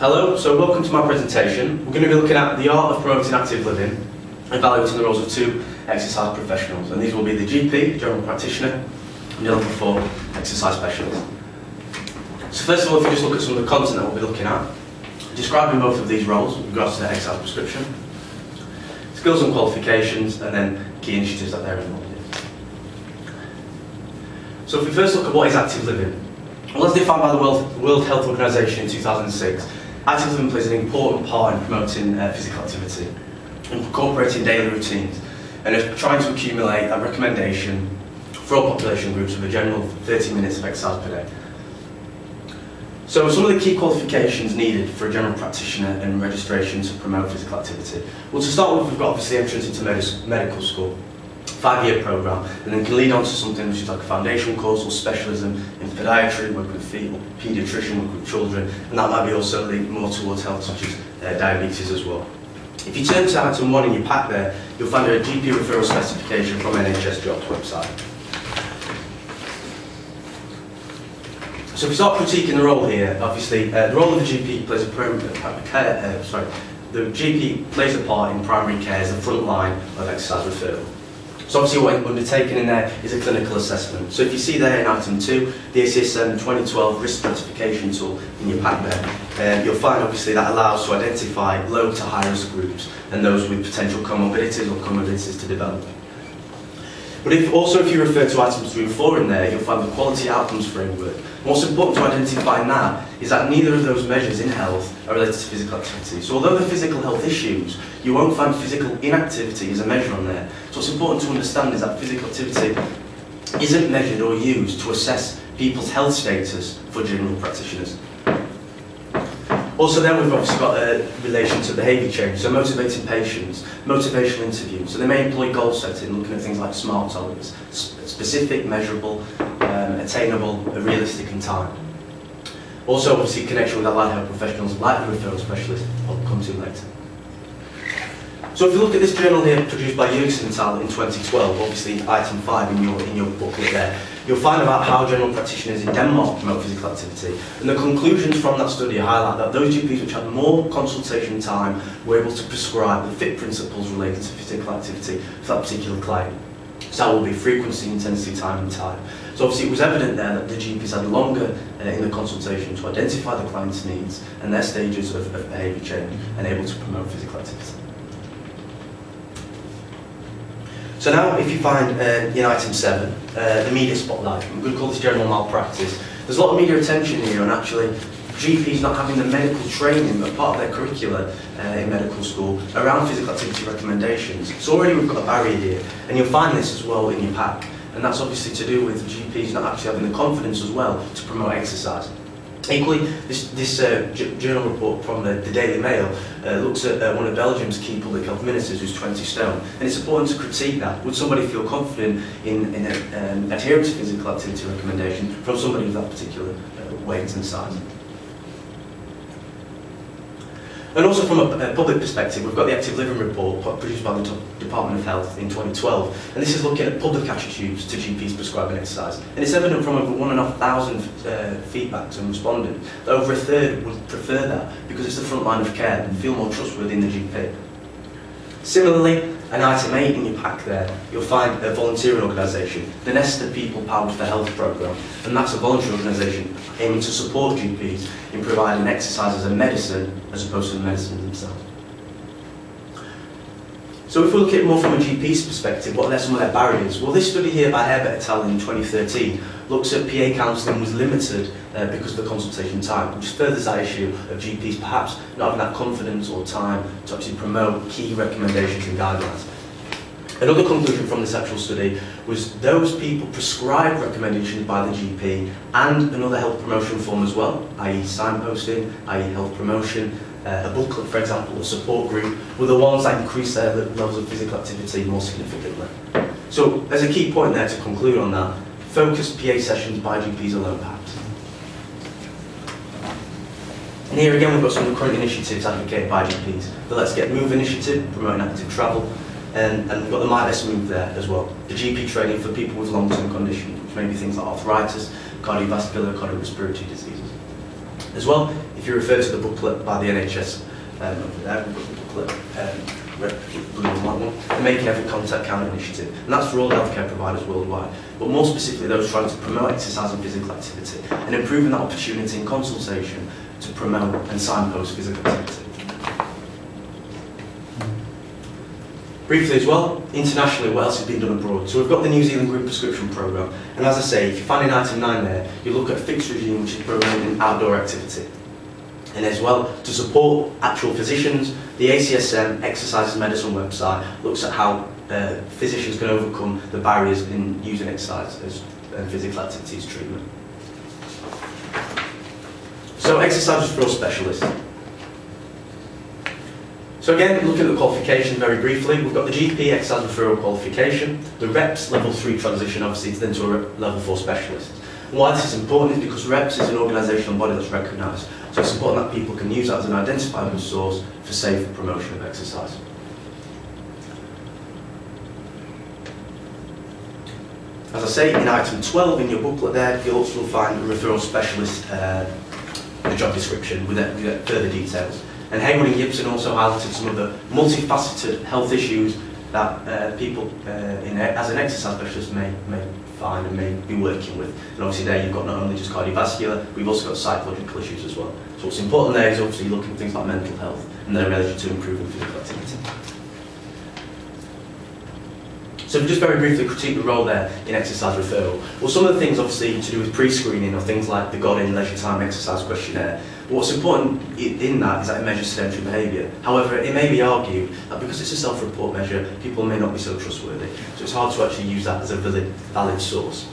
Hello, so welcome to my presentation. We're going to be looking at the art of promoting active living, evaluating the roles of two exercise professionals, and these will be the GP, general practitioner, and the level 4 exercise specialist. So first of all, if you just look at some of the content that we'll be looking at, describing both of these roles with regards to their exercise prescription, skills and qualifications, and then key initiatives that they're involved in. So if we first look at what is active living, well, as defined by the World Health Organization in 2006, active living plays an important part in promoting physical activity, incorporating daily routines, and is trying to accumulate a recommendation for all population groups with a general 30 minutes of exercise per day. So some of the key qualifications needed for a general practitioner and registration to promote physical activity. Well, to start with, we've got obviously entrance into medical school, 5-year programme, and then can lead on to something which is like a foundation course or specialism in podiatry, work with feet, or paediatrician, work with children, and that might be also linked more towards health such as diabetes as well. If you turn to item 1 in your pack there, you'll find a GP referral specification from NHS Jobs website. So if we start critiquing the role here, obviously the role of the GP plays the GP plays a part in primary care as the front line of exercise referral. So obviously what undertaken in there is a clinical assessment. So if you see there in item 2, the ACSM 2012 risk stratification tool in your pack there, you'll find obviously that allows to identify low to high risk groups and those with potential comorbidities or comorbidities to develop. But if you refer to items 3 and 4 in there, you'll find the quality outcomes framework. And what's important to identify now is that neither of those measures in health are related to physical activity. So although the physical health issues, you won't find physical inactivity as a measure on there. So what's important to understand is that physical activity isn't measured or used to assess people's health status for general practitioners. Also then we've obviously got a relation to behaviour change, so motivating patients, motivational interview. So they may employ goal setting, looking at things like SMART targets, specific, measurable, attainable, realistic and timed. Also obviously connection with allied health professionals like the referral specialist I'll come to later. So if you look at this journal here produced by Jürgensen et al. In 2012, obviously item 5 in your booklet there, you'll find about how general practitioners in Denmark promote physical activity. And the conclusions from that study highlight that those GPs which had more consultation time were able to prescribe the FIT principles related to physical activity for that particular client. So that will be frequency, intensity, time and time. So obviously it was evident there that the GPs had longer in the consultation to identify the client's needs and their stages of behaviour change and able to promote physical activity. So now if you find in item 7, the media spotlight, I'm going to call this general malpractice. There's a lot of media attention here on actually GPs not having the medical training as part of their curricula in medical school around physical activity recommendations. So already we've got a barrier here, and you'll find this as well in your pack. And that's obviously to do with GPs not actually having the confidence as well to promote exercise. Equally, this journal report from the Daily Mail looks at one of Belgium's key public health ministers who's 20 stone, and it's important to critique that. Would somebody feel confident in adhering to physical activity recommendation from somebody of that particular weight and size? And also from a public perspective, we've got the Active Living Report produced by the Department of Health in 2012, and this is looking at public attitudes to GPs prescribing exercise. And it's evident from over 1,500 feedbacks and respondents that over a third would prefer that because it's the front line of care and feel more trustworthy in the GP. Similarly, in item 8 in your pack there, you'll find a volunteering organisation, the Nesta People Powered for Health programme, and that's a voluntary organisation aiming to support GPs in providing exercise as a medicine as opposed to the medicine themselves. So if we look at it more from a GP's perspective, what are some of their barriers? Well, this study here by Herbert et al. In 2013 looks at PA counselling was limited because of the consultation time, which furthers that issue of GPs perhaps not having that confidence or time to actually promote key recommendations and guidelines. Another conclusion from this actual study was those people prescribed recommendations by the GP and another health promotion form as well, i.e. signposting, i.e. health promotion, a booklet, for example, a support group, were the ones that increased their levels of physical activity more significantly. So, as a key point there to conclude on that, focused PA sessions by GPs alone perhaps. And here again we've got some of the current initiatives advocated by GPs. The Let's Get Move initiative, promoting active travel, and we've got the My Best Move there as well. The GP training for people with long-term conditions, which may be things like arthritis, cardiovascular, cardiorespiratory diseases. As well, if you refer to the booklet by the NHS, over there, we've got the booklet, blue and white one, the Making Every Contact Count initiative, and that's for all healthcare providers worldwide, but more specifically those trying to promote exercise and physical activity, and improving that opportunity and consultation to promote and signpost physical activity. Briefly as well, internationally, what else has been done abroad? So we've got the New Zealand Group Prescription Programme, and as I say, if you find in item 9 there, you look at a fixed regime which is promoting outdoor activity. And as well, to support actual physicians, the ACSM Exercise as Medicine website looks at how physicians can overcome the barriers in using exercise and physical activity as treatment. So exercise referral specialists. So again, looking at the qualification very briefly, we've got the GP exercise referral qualification, the REPS level 3 transition obviously then to a level 4 specialist. And why this is important is because REPS is an organisational body that's recognised, so it's important that people can use that as an identifiable source for safe promotion of exercise. As I say, in item 12 in your booklet there, you'll also find a referral specialist, the job description with further details. And Hayward and Gibson also highlighted some of the multifaceted health issues that people as an exercise specialist may find and may be working with. And obviously there you've got not only just cardiovascular, we've also got psychological issues as well. So what's important there is obviously looking at things like mental health and their relation to improving physical activity. So just very briefly critique the role there in exercise referral. Well, some of the things obviously to do with pre-screening are things like the Godin Leisure Time Exercise Questionnaire. But what's important in that is that it measures sedentary behaviour. However, it may be argued that because it's a self-report measure, people may not be so trustworthy. So it's hard to actually use that as a valid source.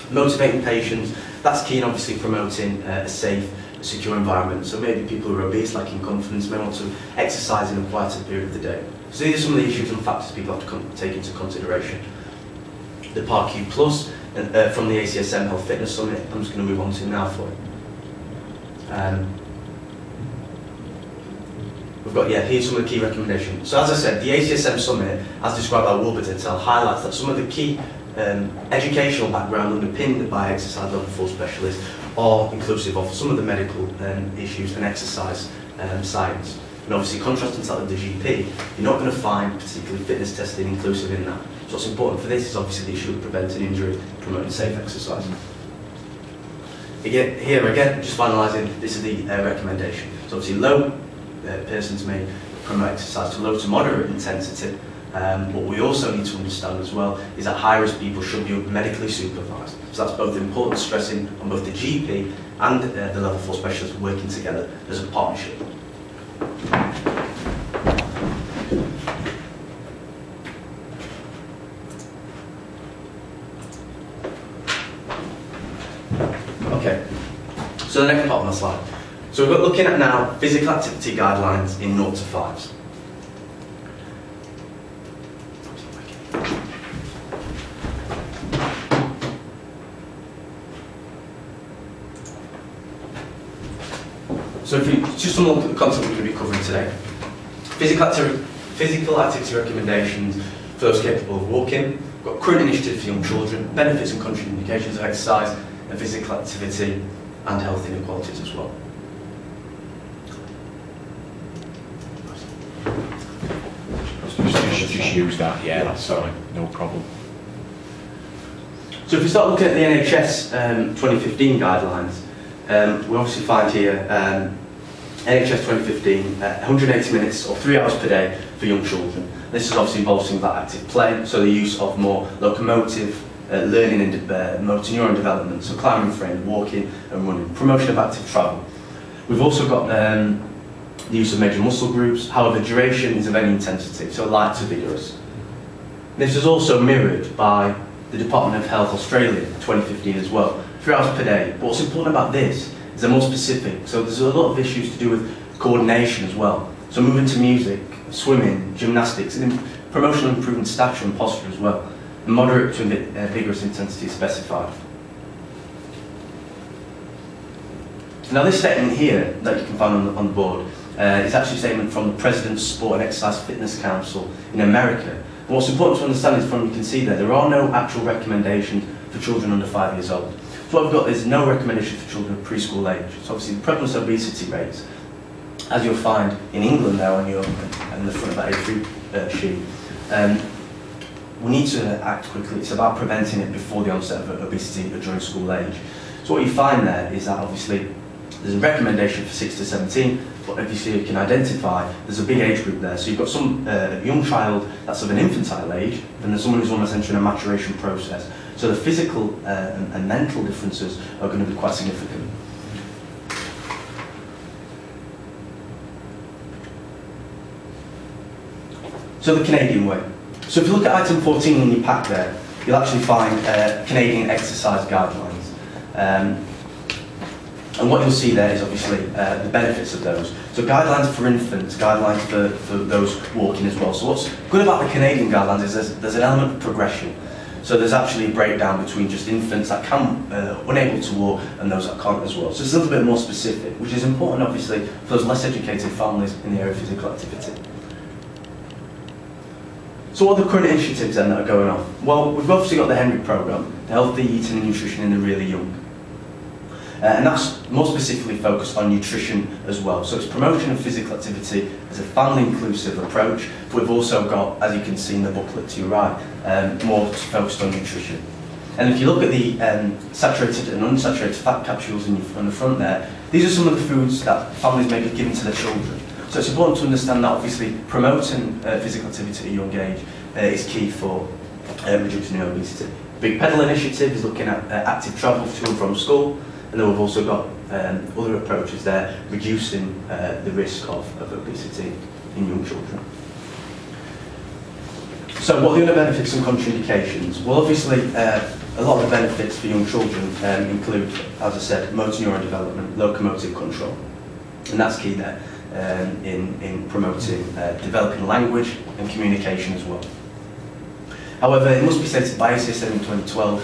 Motivating patients, that's key in obviously promoting a safe, secure environment. So maybe people who are obese, lacking confidence, may want to exercise in a quieter period of the day. So these are some of the issues and factors people have to take into consideration. The PARQ Plus from the ACSM Health Fitness Summit, I'm just going to move on to now for you. We've got, here's some of the key recommendations. So as I said, the ACSM Summit, as described by Warburton, highlights that some of the key educational background underpinned by exercise level 4 specialists are inclusive of some of the medical issues and exercise science. And obviously, contrasting to that with the GP, you're not going to find particularly fitness testing inclusive in that. So what's important for this is obviously the issue of preventing injury, promoting safe exercise. Again, just finalising, this is the recommendation. So obviously, low persons may promote exercise to low to moderate intensity. What we also need to understand as well is that high-risk people should be medically supervised. So that's both important, stressing on both the GP and the level 4 specialists working together as a partnership. Okay, so the next part of my slide. So we're looking at now physical activity guidelines in 0 to 5s. So if you just look at the content we're going to be covering today. Physical activity recommendations for those capable of walking. We've got current initiatives for young children, benefits and contraindications of exercise and physical activity and health inequalities as well. Just use that, yeah, that's fine, no problem. So if we start looking at the NHS 2015 guidelines, we obviously find here NHS 2015, 180 minutes or 3 hours per day for young children. This is obviously involves things like active play, so the use of more locomotive, learning and motor neuron development, so climbing frame, walking and running, promotion of active travel. We've also got the use of major muscle groups, however duration is of any intensity, so light to vigorous. This is also mirrored by the Department of Health Australia 2015 as well, 3 hours per day. But what's important about this is they're more specific, so there's a lot of issues to do with coordination as well. So moving to music, swimming, gymnastics, and promotional improvement stature and posture as well. And moderate to vigorous intensity is specified. Now this statement here that you can find on the board is actually a statement from the President's Sport and Exercise Fitness Council in America. And what's important to understand is you can see there are no actual recommendations for children under 5 years old. So what we've got is no recommendation for children of preschool age. So obviously the prevalence of obesity rates, as you'll find in England now on the front of that age sheet, we need to act quickly. It's about preventing it before the onset of obesity or during school age. So what you find there is that obviously there's a recommendation for 6 to 17, but obviously you can identify there's a big age group there. So you've got some young child that's of an infantile age, and there's someone who's almost entering a maturation process. So the physical and mental differences are going to be quite significant. So the Canadian way. So if you look at item 14 in your pack there, you'll actually find Canadian exercise guidelines. And what you'll see there is obviously the benefits of those. So guidelines for infants, guidelines for those walking as well. So what's good about the Canadian guidelines is there's an element of progression. So there's actually a breakdown between just infants that can, unable to walk, and those that can't as well. So it's a little bit more specific, which is important obviously for those less educated families in the area of physical activity. So what are the current initiatives then that are going on? Well, we've obviously got the HENRIC programme, the Healthy Eating and Nutrition in the Really Young. And that's more specifically focused on nutrition as well. So it's promotion of physical activity as a family-inclusive approach, but we've also got, as you can see in the booklet to your right, more focused on nutrition. And if you look at the saturated and unsaturated fat capsules on the front there, these are some of the foods that families may be giving to their children. So it's important to understand that obviously promoting physical activity at a young age is key for reducing obesity. Big Pedal initiative is looking at active travel to and from school, and then we've also got other approaches there, reducing the risk of obesity in young children. So what are the other benefits and contraindications? Well, obviously a lot of the benefits for young children include, as I said, motor neuron development, locomotive control, and that's key there. In promoting developing language and communication as well. However, it must be stated by ICSM in 2012,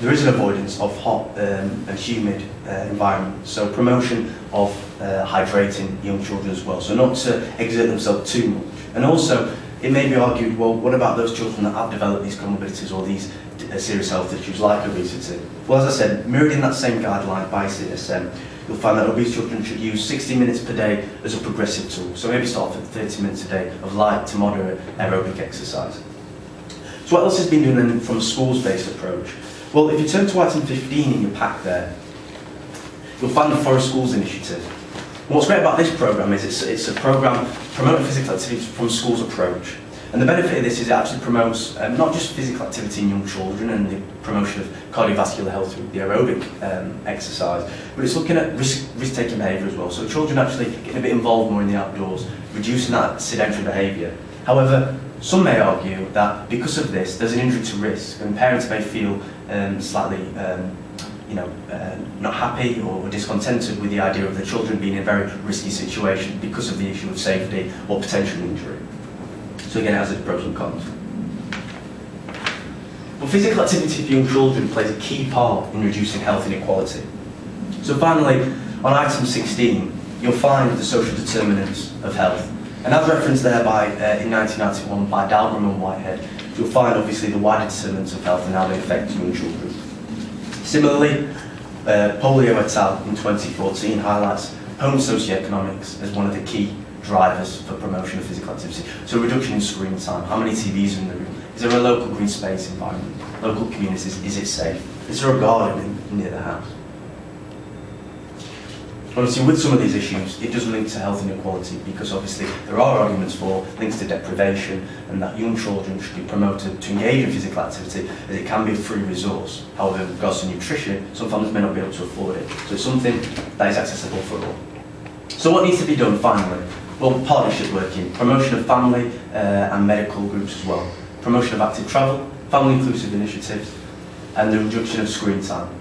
there is an avoidance of hot and humid environments, so promotion of hydrating young children as well, so not to exert themselves too much. And also, it may be argued, well, what about those children that have developed these comorbidities or these serious health issues like obesity? Well, as I said, mirrored in that same guideline by ICSM, you'll find that obese children should use 60 minutes per day as a progressive tool. So maybe start off at 30 minutes a day of light to moderate aerobic exercise. So what else has been done then from a schools-based approach? Well, if you turn to item 15 in your pack there, you'll find the Forest Schools Initiative. And what's great about this programme is it's a programme promoting physical activity from schools approach. And the benefit of this is it actually promotes not just physical activity in young children and the promotion of cardiovascular health through the aerobic exercise, but it's looking at risk-taking behaviour as well. So children actually getting a bit involved more in the outdoors, reducing that sedentary behaviour. However, some may argue that because of this, there's an injury to risk, and parents may feel slightly not happy or discontented with the idea of the children being in a very risky situation because of the issue of safety or potential injury. So again, it has its pros and cons. Well, physical activity for young children plays a key part in reducing health inequality. So finally, on item 16, you'll find the social determinants of health. And as referenced there in 1991 by Dahlgren and Whitehead, you'll find obviously the wider determinants of health and how they affect young children. Similarly, Polio et al. In 2014 highlights home socioeconomics as one of the key drivers for promotion of physical activity. So reduction in screen time, how many TVs are in the room, is there a local green space environment, local communities, is it safe, is there a garden near the house? Obviously with some of these issues, it does link to health inequality because obviously there are arguments for links to deprivation and that young children should be promoted to engage in physical activity as it can be a free resource. However, with regards to nutrition, some families may not be able to afford it. So it's something that is accessible for all. So what needs to be done finally? Well, partnership working, promotion of family and medical groups as well, promotion of active travel, family-inclusive initiatives, and the reduction of screen time.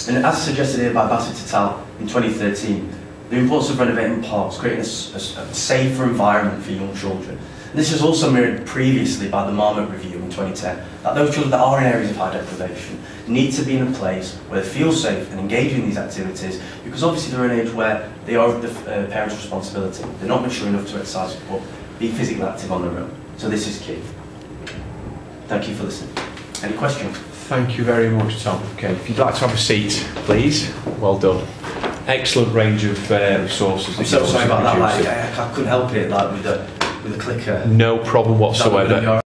And as suggested here by Bassett et al. In 2013, the importance of renovating parks, creating a safer environment for young children. And this is also mirrored previously by the Marmot Review in 2010, that those children that are in areas of high deprivation need to be in a place where they feel safe and engage in these activities, because obviously they're in an age where they are the parents' responsibility. They're not mature enough to exercise or be physically active on their own. So this is key. Thank you for listening. Any questions? Thank you very much, Tom. Okay, if you'd like to have a seat, please. Well done. Excellent range of resources. I'm so sorry about that. Like, I couldn't help it. Like with the clicker. No problem whatsoever.